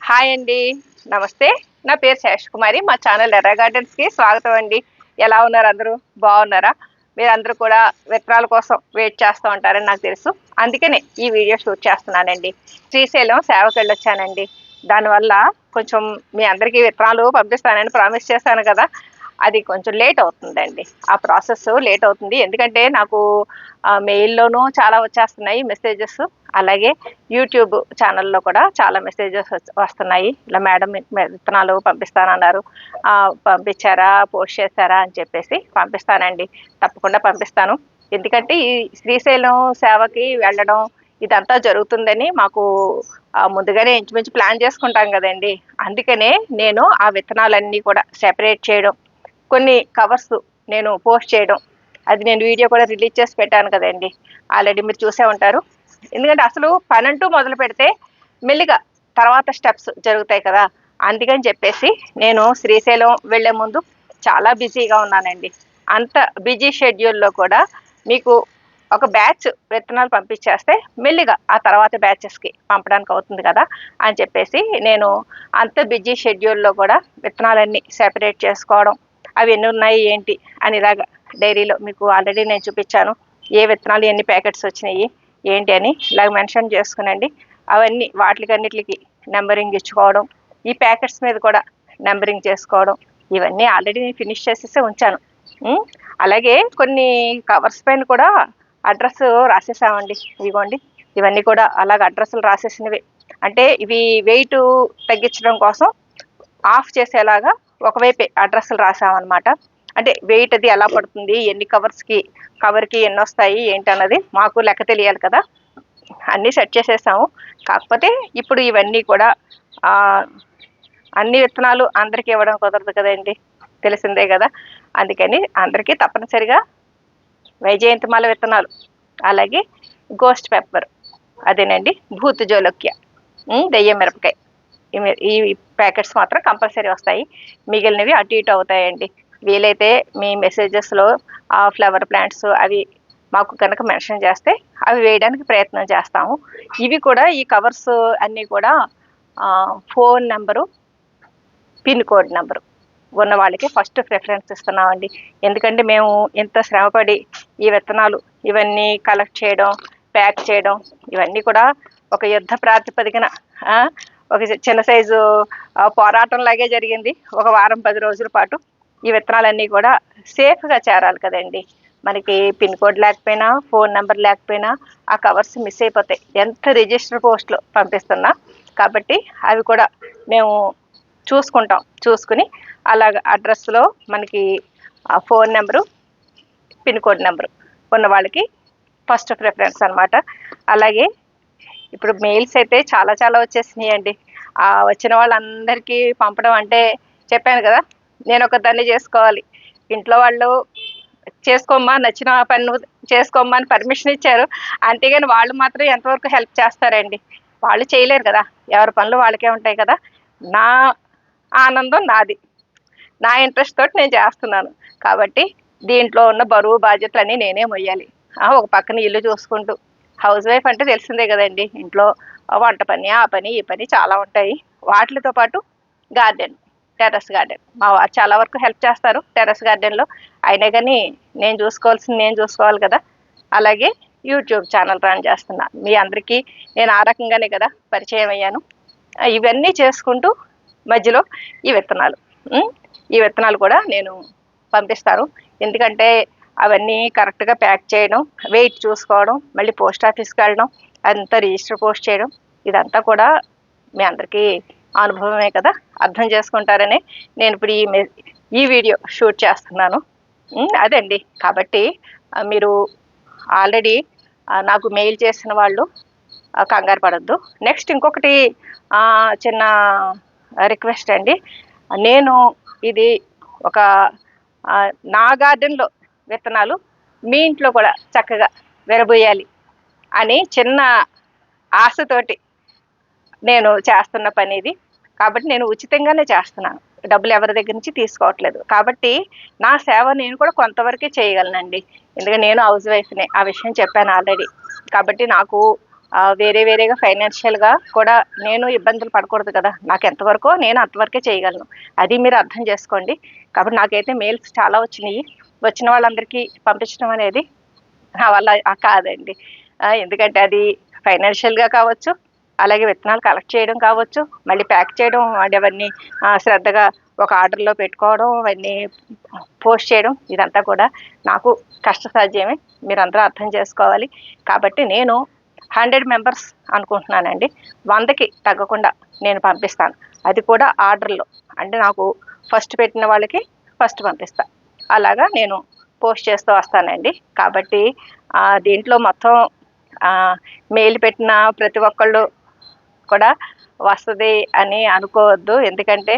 Hi అండి. నమస్తే. నా పేరు శేషకుమారి. మా ఛానల్ ఎర్ర గార్డెన్స్‌కి స్వాగతం అండి. ఎలా ఉన్నారు అందరూ? బాగున్నారా? మీరందరూ కూడా విత్తనాల కోసం వెయిట్ చేస్తూ ఉంటారని నాకు తెలుసు. అందుకనే ఈ వీడియో షూట్ చేస్తున్నానండి. శ్రీశైలం సేవకెళ్ళొచ్చానండి. దానివల్ల కొంచెం మీ అందరికీ విత్తనాలు పంపిస్తానని ప్రామిస్ చేశాను కదా! అది కొంచెం లేట్ అవుతుందండి. ఆ ప్రాసెస్ లేట్ అవుతుంది. ఎందుకంటే నాకు మెయిల్‌లోనూ చాలా వచ్చేస్తున్నాయి మెసేజెస్. అలాగే యూట్యూబ్ ఛానల్‌లో కూడా చాలా మెసేజెస్ వస్తున్నాయి. ఇలా మేడం మీకు విత్తనాలు పంపిస్తానన్నారు. పంపించారా? పోస్ట్ చేశారా? అని చెప్పేసి పంపిస్తానండి. తప్పకుండా పంపిస్తాను. ఎందుకంటే ఈ శ్రీశైలం సేవకి వెళ్ళడం ఇదంతా జరుగుతుందని మాకు ముందుగానే ఇంచుమించు ప్లాన్ చేసుకుంటాం కదండీ! అందుకనే నేను ఆ విత్తనాలన్నీ కూడా సెపరేట్ చేయడం, కొన్ని కవర్స్ నేను పోస్ట్ చేయడం, అది నేను వీడియో కూడా రిలీజ్ చేసి పెట్టాను కదండీ! ఆల్రెడీ మీరు చూసే ఉంటారు. ఎందుకంటే అసలు పనంటూ మొదలు పెడితే మెల్లిగా తర్వాత స్టెప్స్ జరుగుతాయి కదా! అందుకని చెప్పేసి నేను శ్రీశైలం వెళ్ళే ముందు చాలా బిజీగా ఉన్నానండి. అంత బిజీ షెడ్యూల్‌లో కూడా మీకు ఒక బ్యాచ్ విత్తనాలు పంపించేస్తే మెల్లిగా ఆ తర్వాత బ్యాచెస్‌కి పంపడానికి అవుతుంది కదా! అని చెప్పేసి నేను అంత బిజీ షెడ్యూల్‌లో కూడా విత్తనాలన్నీ సెపరేట్ చేసుకోవడం, అవి ఎన్నున్నాయి ఏంటి అని ఇలాగ డైరీలో మీకు ఆల్రెడీ నేను చూపించాను. ఏ విత్తనాలు ఎన్ని ప్యాకెట్స్ వచ్చినాయి ఏంటి అని ఇలాగ మెన్షన్ చేసుకునండి. అవన్నీ వాటికన్నిటికి నంబరింగ్ ఇచ్చుకోవడం, ఈ ప్యాకెట్స్ మీద కూడా నంబరింగ్ చేసుకోవడం, ఇవన్నీ ఆల్రెడీ నేను ఫినిష్ చేసేసే ఉంచాను. అలాగే కొన్ని కవర్స్ పైన కూడా అడ్రస్ రాసేసామండి. ఇదిగోండి, ఇవన్నీ కూడా అలాగ అడ్రస్లు రాసేసినవి. అంటే ఇవి వెయిట్ తగ్గించడం కోసం ఆఫ్ చేసేలాగా ఒకవైపే అడ్రస్లు రాసామన్నమాట. అంటే వెయిట్ అది ఎలా పడుతుంది, ఎన్ని కవర్కి ఎన్ని వస్తాయి ఏంటి అన్నది మాకు లెక్క తెలియాలి కదా! అన్నీ సెట్ చేసేసాము. కాకపోతే ఇప్పుడు ఇవన్నీ కూడా అన్ని విత్తనాలు అందరికీ ఇవ్వడం కుదరదు కదండి, తెలిసిందే కదా! అందుకని అందరికీ తప్పనిసరిగా వైజయంతిమాల విత్తనాలు, అలాగే గోస్ట్ పెప్పర్, అదేనండి భూత్ జోలోక్య, దెయ్యం మిరపకాయ, ఈ ప్యాకెట్స్ మాత్రం కంపల్సరీ వస్తాయి. మిగిలినవి అటు ఇటు అవుతాయండి. వీలైతే మీ మెసేజెస్లో ఆ ఫ్లవర్ ప్లాంట్స్ అవి మాకు కనుక మెన్షన్ చేస్తే అవి వేయడానికి ప్రయత్నం చేస్తాము. ఇవి కూడా ఈ కవర్స్ అన్నీ కూడా phone number, pin code number ఉన్న వాళ్ళకి ఫస్ట్ ప్రిఫరెన్స్ ఇస్తున్నామండి. ఎందుకంటే మేము ఇంత శ్రమపడి ఈ విత్తనాలు ఇవన్నీ కలెక్ట్ చేయడం, ప్యాక్ చేయడం, ఇవన్నీ కూడా ఒక యుద్ధ ప్రాతిపదికన ఒక చిన్న సైజు పోరాటం లాగే జరిగింది. ఒక వారం 10 రోజుల పాటు ఈ విత్తనాలన్నీ కూడా సేఫ్గా చేరాలి కదండి. మనకి పిన్ కోడ్ లేకపోయినా, ఫోన్ నెంబర్ లేకపోయినా ఆ కవర్స్ మిస్ అయిపోతాయి, ఎంత రిజిస్టర్ పోస్ట్లో పంపిస్తున్నా. కాబట్టి అవి కూడా మేము చూసుకుంటాం. చూసుకుని అలాగ అడ్రస్లో మనకి phone number, pin code number ఉన్న వాళ్ళకి ఫస్ట్ ప్రిఫరెన్స్ అనమాట. అలాగే ఇప్పుడు మెయిల్స్ అయితే చాలా చాలా వచ్చేసినాయండి. వచ్చిన వాళ్ళందరికీ పంపడం అంటే చెప్పాను కదా, నేను ఒక దాన్ని చేసుకోవాలి. ఇంట్లో వాళ్ళు చేసుకోమ్మా, నచ్చిన పని నువ్వు చేసుకోమ్మా అని పర్మిషన్ ఇచ్చారు. అంతేగాని వాళ్ళు మాత్రం ఎంతవరకు హెల్ప్ చేస్తారండి? వాళ్ళు చేయలేరు కదా, ఎవరి పనులు వాళ్ళకే ఉంటాయి కదా. నా ఆనందం నాది, నా ఇంట్రెస్ట్ తోటి నేను చేస్తున్నాను. కాబట్టి దీంట్లో ఉన్న బరువు బాధ్యతలన్నీ నేనే మొయ్యాలి. ఒక పక్కన ఇల్లు చూసుకుంటూ, హౌస్ వైఫ్ అంటే తెలిసిందే కదండి, ఇంట్లో వంట పని, ఆ పని, ఈ పని చాలా ఉంటాయి. వాటితో పాటు గార్డెన్, టెర్రస్ గార్డెన్ మా వారు చాలా వరకు హెల్ప్ చేస్తారు టెర్రస్ గార్డెన్లో. అయినా కానీ నేను చూసుకోవాల్సింది నేను చూసుకోవాలి కదా. అలాగే యూట్యూబ్ ఛానల్ రన్ చేస్తున్నా. మీ అందరికీ నేను ఆ రకంగానే కదా పరిచయం అయ్యాను. ఇవన్నీ చేసుకుంటూ మధ్యలో ఈ విత్తనాలు, ఈ విత్తనాలు కూడా నేను పంపిస్తాను. ఎందుకంటే అవన్నీ కరెక్ట్గా ప్యాక్ చేయడం, వెయిట్ చూసుకోవడం, మళ్ళీ పోస్ట్ ఆఫీస్కి వెళ్ళడం, అంతా రిజిస్టర్ పోస్ట్ చేయడం, ఇదంతా కూడా మీ అందరికీ అనుభవమే కదా, అర్థం చేసుకుంటారని నేను ఇప్పుడు ఈ వీడియో షూట్ చేస్తున్నాను. అదండి. కాబట్టి మీరు ఆల్రెడీ నాకు మెయిల్ చేసిన వాళ్ళు కంగారు పడద్దు. నెక్స్ట్ ఇంకొకటి చిన్న రిక్వెస్ట్ అండి. నేను ఇది ఒక నా గార్డెన్లో విత్తనాలు మీ ఇంట్లో కూడా చక్కగా విరబోయాలి అని చిన్న ఆశతోటి నేను చేస్తున్న పని ఇది. కాబట్టి నేను ఉచితంగానే చేస్తున్నాను, డబ్బులు ఎవరి దగ్గర నుంచి తీసుకోవట్లేదు. కాబట్టి నా సేవ నేను కూడా కొంతవరకే చేయగలనండి. ఎందుకంటే నేను హౌస్ వైఫ్నే, ఆ విషయం చెప్పాను ఆల్రెడీ. కాబట్టి నాకు వేరే వేరేగా ఫైనాన్షియల్గా కూడా నేను ఇబ్బందులు పడకూడదు కదా. నాకు ఎంతవరకో నేను అంతవరకే చేయగలను, అది మీరు అర్థం చేసుకోండి. కాబట్టి నాకైతే మెయిల్స్ చాలా వచ్చినాయి. వచ్చిన వాళ్ళందరికీ పంపించడం అనేది నా వల్ల కాదండి. ఎందుకంటే అది ఫైనాన్షియల్గా కావచ్చు, అలాగే విత్తనాలు కలెక్ట్ చేయడం కావచ్చు, మళ్ళీ ప్యాక్ చేయడం, అవన్నీ శ్రద్ధగా ఒక ఆర్డర్లో పెట్టుకోవడం, అవన్నీ పోస్ట్ చేయడం, ఇదంతా కూడా నాకు కష్టసాధ్యమే. మీరందరూ అర్థం చేసుకోవాలి. కాబట్టి నేను 100 మెంబర్స్ అనుకుంటున్నానండి. 100కి తగ్గకుండా నేను పంపిస్తాను. అది కూడా ఆర్డర్లో, అంటే నాకు ఫస్ట్ పెట్టిన వాళ్ళకి ఫస్ట్ పంపిస్తా. అలాగా నేను పోస్ట్ చేస్తూ వస్తానండి. కాబట్టి దీంట్లో మొత్తం మెయిల్ పెట్టిన ప్రతి ఒక్కళ్ళు కూడా వస్తుంది అని అనుకోవద్దు. ఎందుకంటే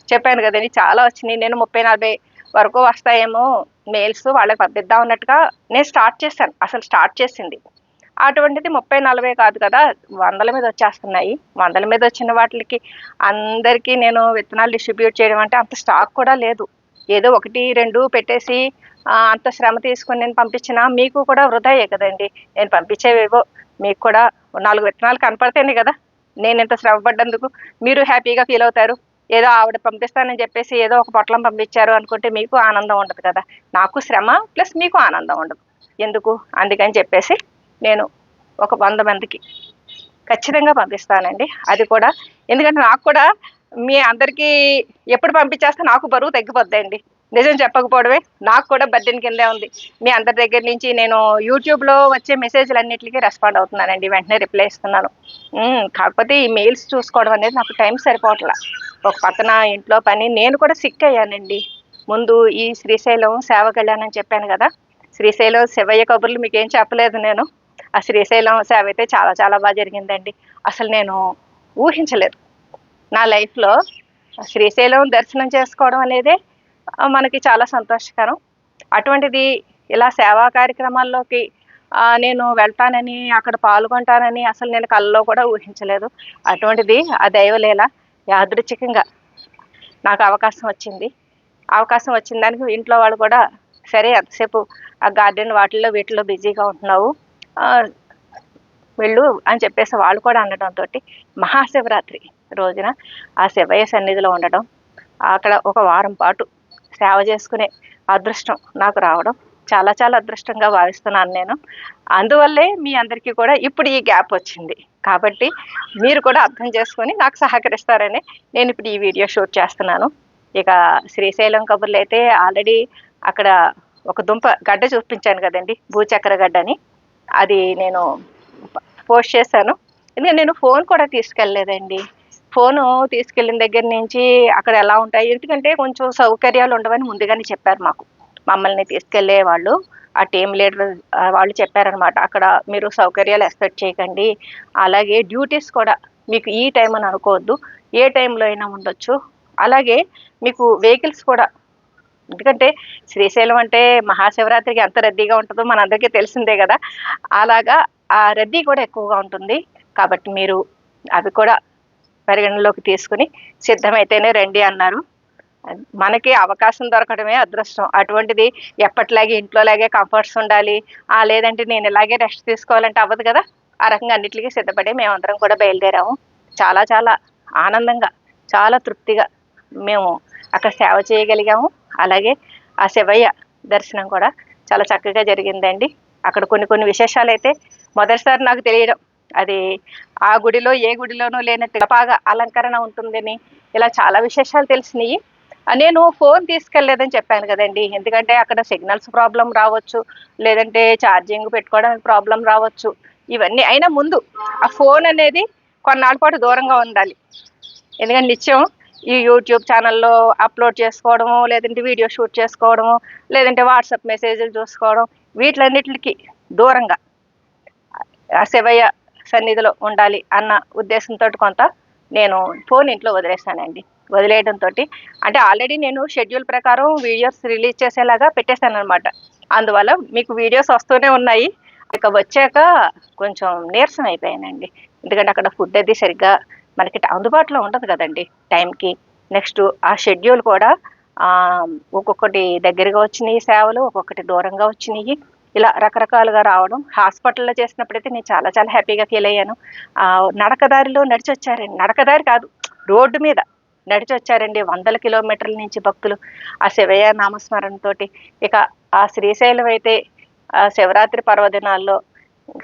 చెప్పాను కదండి, చాలా వచ్చినాయి. నేను 30-40 వరకు వస్తాయేమో మెయిల్స్ వాళ్ళకి పంపిద్దాం అన్నట్టుగా నేను స్టార్ట్ చేసింది. అటువంటిది 30-40 కాదు కదా, 100ల మీద వచ్చేస్తున్నాయి. 100ల మీద వచ్చిన వాటికి అందరికీ నేను విత్తనాలు డిస్ట్రిబ్యూట్ చేయడం అంటే అంత స్టాక్ కూడా లేదు. ఏదో 1-2 పెట్టేసి అంత శ్రమ తీసుకొని నేను పంపించినా మీకు కూడా వృధాయే కదండి. నేను పంపించేవేవో మీకు కూడా 4 విత్తనాలు కనపడితేనే కదా నేను ఇంత శ్రమ పడ్డందుకు మీరు హ్యాపీగా ఫీల్ అవుతారు. ఏదో ఆవిడ పంపిస్తానని చెప్పేసి ఏదో ఒక పొట్లం పంపించారు అనుకుంటే మీకు ఆనందం ఉండదు కదా. నాకు శ్రమ ప్లస్ మీకు ఆనందం ఉండదు ఎందుకు. అందుకని చెప్పేసి నేను ఒక 100 మందికి ఖచ్చితంగా పంపిస్తానండి. అది కూడా ఎందుకంటే నాకు కూడా మీ అందరికీ ఎప్పుడు పంపించేస్తే నాకు బరువు తగ్గిపోద్దండి. నిజం చెప్పకపోవడమే నాకు కూడా బర్డెన్ కిందే ఉంది. మీ అందరి దగ్గర నుంచి నేను యూట్యూబ్లో వచ్చే మెసేజ్లన్నిటికీ రెస్పాండ్ అవుతున్నానండి, వెంటనే రిప్లై ఇస్తున్నాను. కాకపోతే ఈ మెయిల్స్ చూసుకోవడం అనేది నాకు టైం సరిపోవట్లా. ఒక పక్కన ఇంట్లో పని, నేను కూడా సిక్ అయ్యానండి. ముందు ఈ శ్రీశైలం సేవకి వెళ్ళానని చెప్పాను కదా, శ్రీశైలం శివయ్య కబుర్లు మీకేం చెప్పలేదు నేను. ఆ శ్రీశైలం సేవ అయితే చాలా చాలా బాగా జరిగిందండి. అసలు నేను ఊహించలేదు నా లైఫ్లో శ్రీశైలం దర్శనం చేసుకోవడం అనేది మనకి చాలా సంతోషకరం. అటువంటిది ఇలా సేవా కార్యక్రమాల్లోకి నేను వెళ్తానని, అక్కడ పాల్గొంటానని అసలు నేను కల్లో కూడా ఊహించలేదు. అటువంటిది ఆ దైవలీల యాదృచ్ఛికంగా నాకు అవకాశం వచ్చింది. అవకాశం వచ్చిన దానికి ఇంట్లో వాళ్ళు కూడా సరే ఎంతసేపు ఆ గార్డెన్ వాటిల్లో వీటిల్లో బిజీగా ఉంటున్నావు, వెళ్ళు అని చెప్పేసి వాళ్ళు కూడా అనడంతో మహాశివరాత్రి రోజున ఆ శివయ్య సన్నిధిలో ఉండడం, అక్కడ ఒక వారం పాటు సేవ చేసుకునే అదృష్టం నాకు రావడం చాలా చాలా అదృష్టంగా భావిస్తున్నాను నేను. అందువల్లే మీ అందరికీ కూడా ఇప్పుడు ఈ గ్యాప్ వచ్చింది. కాబట్టి మీరు కూడా అర్థం చేసుకొని నాకు సహకరిస్తారని నేను ఇప్పుడు ఈ వీడియో షూట్ చేస్తున్నాను. ఇక శ్రీశైలం కబుర్లు అయితే ఆల్రెడీ అక్కడ ఒక దుంప గడ్డ చూపించాను కదండి, భూచక్ర గడ్డ అని, అది నేను పోస్ట్ చేశాను. ఎందుకంటే నేను ఫోన్ కూడా తీసుకెళ్ళలేదండి. ఫోను తీసుకెళ్ళిన దగ్గర నుంచి అక్కడ ఎలా ఉంటాయి, ఎందుకంటే కొంచెం సౌకర్యాలు ఉండవని ముందుగానే చెప్పారు మాకు. మమ్మల్ని తీసుకెళ్లే వాళ్ళు, ఆ టీమ్ లీడర్ వాళ్ళు చెప్పారనమాట. అక్కడ మీరు సౌకర్యాలు ఎక్స్పెక్ట్ చేయకండి, అలాగే డ్యూటీస్ కూడా మీకు ఈ టైం అని అనుకోవద్దు, ఏ టైంలో అయినా ఉండొచ్చు. అలాగే మీకు వెహికల్స్ కూడా, ఎందుకంటే శ్రీశైలం అంటే మహాశివరాత్రికి ఎంత రద్దీగా ఉంటుందో మనందరికీ తెలిసిందే కదా. అలాగా ఆ రద్దీ కూడా ఎక్కువగా ఉంటుంది. కాబట్టి మీరు అవి కూడా పరిగణలోకి తీసుకుని సిద్ధమైతేనే రండి అన్నారు. మనకి అవకాశం దొరకడమే అదృష్టం. అటువంటిది ఎప్పటిలాగే ఇంట్లోలాగే కంఫర్ట్స్ ఉండాలి, లేదంటే నేను ఇలాగే రెస్ట్ తీసుకోవాలంటే అవ్వదు కదా. ఆ రకంగా అన్నిటికీ సిద్ధపడి మేమందరం కూడా బయలుదేరాము. చాలా చాలా ఆనందంగా, చాలా తృప్తిగా మేము అక్కడ సేవ చేయగలిగాము. అలాగే ఆ శివయ్య దర్శనం కూడా చాలా చక్కగా జరిగిందండి. అక్కడ కొన్ని కొన్ని విశేషాలు అయితే మొదటిసారి నాకు తెలియడం, అది ఆ గుడిలో ఏ గుడిలోనూ లేనట్టు బాగా అలంకరణ ఉంటుందని, ఇలా చాలా విశేషాలు తెలిసినాయి. నేను ఫోన్ తీసుకెళ్ళలేదని చెప్పాను కదండి, ఎందుకంటే అక్కడ సిగ్నల్స్ ప్రాబ్లం రావచ్చు, లేదంటే ఛార్జింగ్ పెట్టుకోవడానికి ప్రాబ్లం రావచ్చు. ఇవన్నీ అయినా ముందు ఆ ఫోన్ అనేది కొన్నాళ్ళ పాటు దూరంగా ఉండాలి. ఎందుకంటే నిత్యం ఈ యూట్యూబ్ ఛానల్లో అప్లోడ్ చేసుకోవడము, లేదంటే వీడియో షూట్ చేసుకోవడము, లేదంటే వాట్సాప్ మెసేజ్లు చూసుకోవడం, వీటిలన్నిటికి దూరంగా ఆ శివయ్య సన్నిధిలో ఉండాలి అన్న ఉద్దేశంతో కొంత నేను ఫోన్ ఇంట్లో వదిలేస్తానండి. వదిలేయడంతో అంటే ఆల్రెడీ నేను షెడ్యూల్ ప్రకారం వీడియోస్ రిలీజ్ చేసేలాగా పెట్టేశాను అనమాట. అందువల్ల మీకు వీడియోస్ వస్తూనే ఉన్నాయి. ఇక వచ్చాక కొంచెం నీరసం అయిపోయానండి. ఎందుకంటే అక్కడ ఫుడ్ అది సరిగ్గా మనకి అందుబాటులో ఉండదు కదండి టైంకి. నెక్స్ట్ ఆ షెడ్యూల్ కూడా ఒక్కొక్కటి దగ్గరగా వచ్చినాయి సేవలు, ఒక్కొక్కటి దూరంగా వచ్చినాయి. ఇలా రకరకాలుగా రావడం. హాస్పిటల్‌లో చేసినప్పుడైతే నేను చాలా చాలా హ్యాపీగా ఫీల్ అయ్యాను. నడకదారిలో నడిచొచ్చారండి. నడకదారి కాదు, రోడ్డు మీద నడిచొచ్చారండి వందల కిలోమీటర్ల నుంచి భక్తులు. ఆ శివయ్య నామస్మరణతోటి. ఇక ఆ శ్రీశైలం అయితే శివరాత్రి పర్వదినాల్లో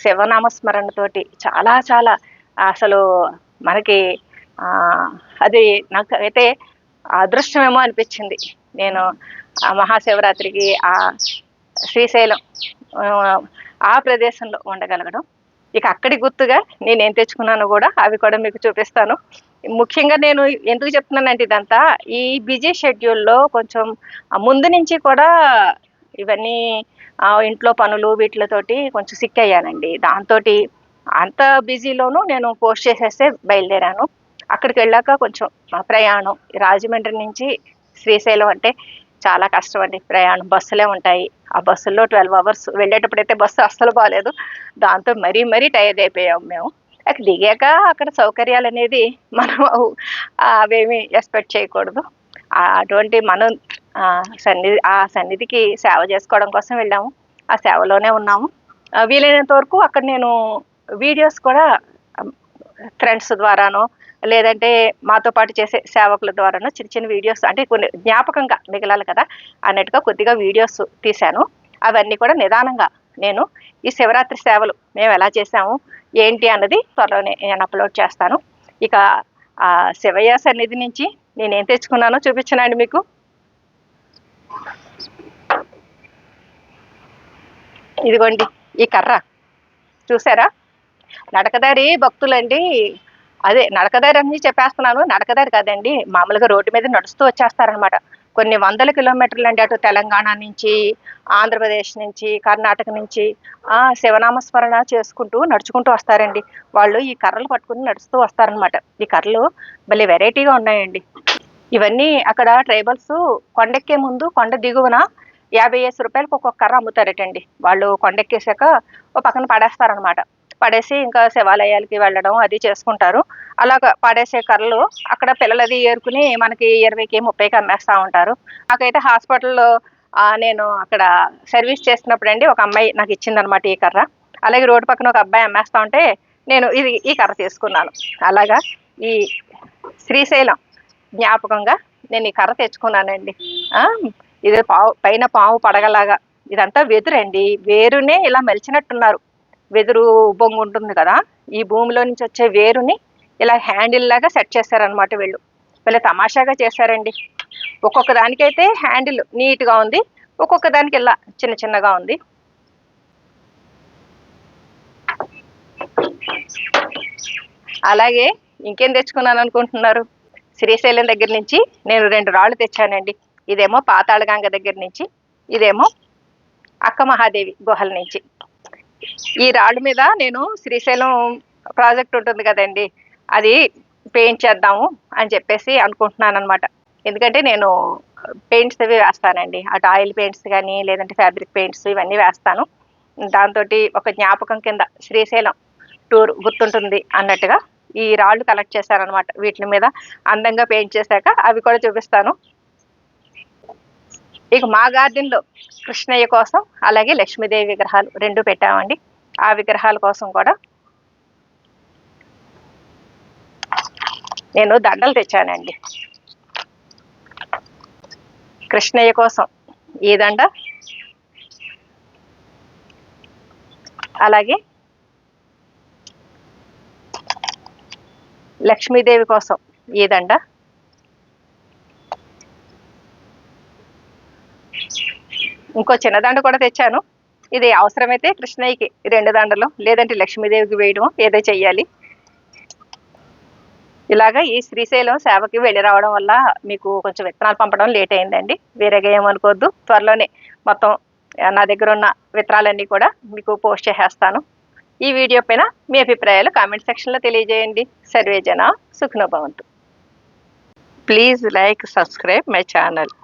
శివనామస్మరణతోటి చాలా చాలా అసలు మనకి అది నాకైతే అదృష్టమేమో అనిపించింది. నేను మహాశివరాత్రికి శ్రీశైలం ఆ ప్రదేశంలో ఉండగలగడం. ఇక అక్కడి గుర్తుగా నేనేం తెచ్చుకున్నానో కూడా అవి కూడా మీకు చూపిస్తాను. ముఖ్యంగా నేను ఎందుకు చెప్తున్నానంటే ఇదంతా ఈ బిజీ షెడ్యూల్లో కొంచెం ముందు నుంచి కూడా ఇవన్నీ ఇంట్లో పనులు వీటితోటి కొంచెం సిక్ అయ్యానండి. దాంతోటి అంత బిజీలోనూ నేను పోస్ట్ చేసేస్తే బయలుదేరాను. అక్కడికి వెళ్ళాక కొంచెం ప్రయాణం రాజమండ్రి నుంచి శ్రీశైలం అంటే చాలా కష్టం అండి. ప్రయాణం బస్సులే ఉంటాయి. ఆ బస్సుల్లో 12 అవర్స్. వెళ్ళేటప్పుడైతే బస్సు అస్సలు బాలేదు. దాంతో మరీ టైర్డ్ అయిపోయాం మేము. అక్కడ దిగాక అక్కడ సౌకర్యాలు అనేది మనం అవేమి ఎక్స్పెక్ట్ చేయకూడదు. అటువంటి మనం ఆ సన్నిధికి సేవ చేసుకోవడం కోసం వెళ్ళాము. ఆ సేవలోనే ఉన్నాము. వీలైనంత వరకు అక్కడ నేను వీడియోస్ కూడా ఫ్రెండ్స్ ద్వారానో లేదంటే మాతో పాటు చేసే సేవకుల ద్వారానో చిన్న చిన్న వీడియోస్ అంటే కొన్ని జ్ఞాపకంగా మిగలాలి కదా అన్నట్టుగా కొద్దిగా వీడియోస్ తీశాను. అవన్నీ కూడా నిదానంగా నేను ఈ శివరాత్రి సేవలు మేము ఎలా చేసాము ఏంటి అన్నది త్వరలోనే నేను అప్లోడ్ చేస్తాను. ఇక శివయ్య సన్నిధి నుంచి నేనేం తెచ్చుకున్నానో చూపించనండి మీకు. ఇదిగోండి ఈ కర్ర చూసారా? నడకదారి భక్తులండి. అదే నడకదారి అని చెప్పేస్తున్నాను. నడకదారి కాదండి, మామూలుగా రోడ్డు మీద నడుస్తూ వచ్చేస్తారనమాట. కొన్ని వందల కిలోమీటర్లు అండి. అటు తెలంగాణ నుంచి, ఆంధ్రప్రదేశ్ నుంచి, కర్ణాటక నుంచి శివనామస్మరణ చేసుకుంటూ నడుచుకుంటూ వస్తారండి. వాళ్ళు ఈ కర్రలు పట్టుకుని నడుస్తూ వస్తారనమాట. ఈ కర్రలు భలే వెరైటీగా ఉన్నాయండి. ఇవన్నీ అక్కడ ట్రైబల్స్ కొండెక్కే ముందు కొండ దిగువన 50 రూపాయలకు ఒక్కొక్క కర్ర అమ్ముతారటండి. వాళ్ళు కొండెక్కేసాక ఓ పక్కన పడేస్తారనమాట. పడేసి ఇంకా శివాలయాలకి వెళ్ళడం అది చేసుకుంటారు. అలాగ పడేసే కర్రలు అక్కడ పిల్లలు అది ఏరుకుని మనకి 20కి 30కి అమ్మేస్తూ ఉంటారు. నాకైతే హాస్పిటల్లో నేను అక్కడ సర్వీస్ చేస్తున్నప్పుడు అండి ఒక అమ్మాయి నాకు ఇచ్చిందనమాట ఈ కర్ర. అలాగే రోడ్డు పక్కన ఒక అబ్బాయి అమ్మేస్తూ ఉంటే నేను ఈ కర్ర తీసుకున్నాను. అలాగా ఈ శ్రీశైలం జ్ఞాపకంగా నేను ఈ కర్ర తెచ్చుకున్నానండి. ఇది పైన పాము పడగలాగా ఇదంతా వెదురండి. వేరునే ఇలా మలిచినట్టున్నారు. వెదురు బొంగు ఉంటుంది కదా, ఈ భూమిలో నుంచి వచ్చే వేరుని ఇలా హ్యాండిల్ లాగా సెట్ చేశారనమాట వీళ్ళు. వీళ్ళు తమాషాగా చేశారండి. ఒక్కొక్క దానికైతే హ్యాండిల్ నీట్గా ఉంది, ఒక్కొక్క దానికి ఇలా చిన్న చిన్నగా ఉంది. అలాగే ఇంకేం తెచ్చుకున్నాను అనుకుంటున్నారు? శ్రీశైలం దగ్గర నుంచి నేను 2 రాళ్ళు తెచ్చానండి. ఇదేమో పాతాళగంగ దగ్గర నుంచి, ఇదేమో అక్క మహాదేవి గుహల నుంచి. ఈ రాళ్ళు మీద నేను శ్రీశైలం ప్రాజెక్ట్ ఉంటుంది కదండి, అది పెయింట్ చేద్దాము అని చెప్పేసి అనుకుంటున్నాను అనమాట. ఎందుకంటే నేను పెయింట్స్ అవి వేస్తానండి. అటు ఆయిల్ పెయింట్స్ కానీ లేదంటే ఫ్యాబ్రిక్ పెయింట్స్ ఇవన్నీ వేస్తాను. దాంతో ఒక జ్ఞాపకం కింద శ్రీశైలం టూర్ గుర్తుంటుంది అన్నట్టుగా ఈ రాళ్ళు కలెక్ట్ చేశారనమాట. వీటి మీద అందంగా పెయింట్ చేశాక అవి కూడా చూపిస్తాను. ఇక మా గార్డెన్లో కృష్ణయ్య కోసం అలాగే లక్ష్మీదేవి విగ్రహాలు 2 పెట్టామండి. ఆ విగ్రహాల కోసం కూడా నేను దండలు తెచ్చానండి. కృష్ణయ్య కోసం ఈ దండ, అలాగే లక్ష్మీదేవి కోసం ఈ దండ, ఇంకో చిన్న దండ కూడా తెచ్చాను. ఇది అవసరమైతే కృష్ణయ్యకి 2 దండలు, లేదంటే లక్ష్మీదేవికి వేయడం ఏదో చెయ్యాలి. ఇలాగా ఈ శ్రీశైలం సేవకి వెళ్ళి రావడం వల్ల మీకు కొంచెం విత్తనాలు పంపడం లేట్ అయిందండి. వేరేగా ఏమనుకోవద్దు. త్వరలోనే మొత్తం నా దగ్గర ఉన్న విత్తనాలన్నీ కూడా మీకు పోస్ట్ చేసేస్తాను. ఈ వీడియో పైన మీ అభిప్రాయాలు కామెంట్ సెక్షన్లో తెలియజేయండి. సర్వే జన సుఖినో భవంతు. Please like, subscribe my channel.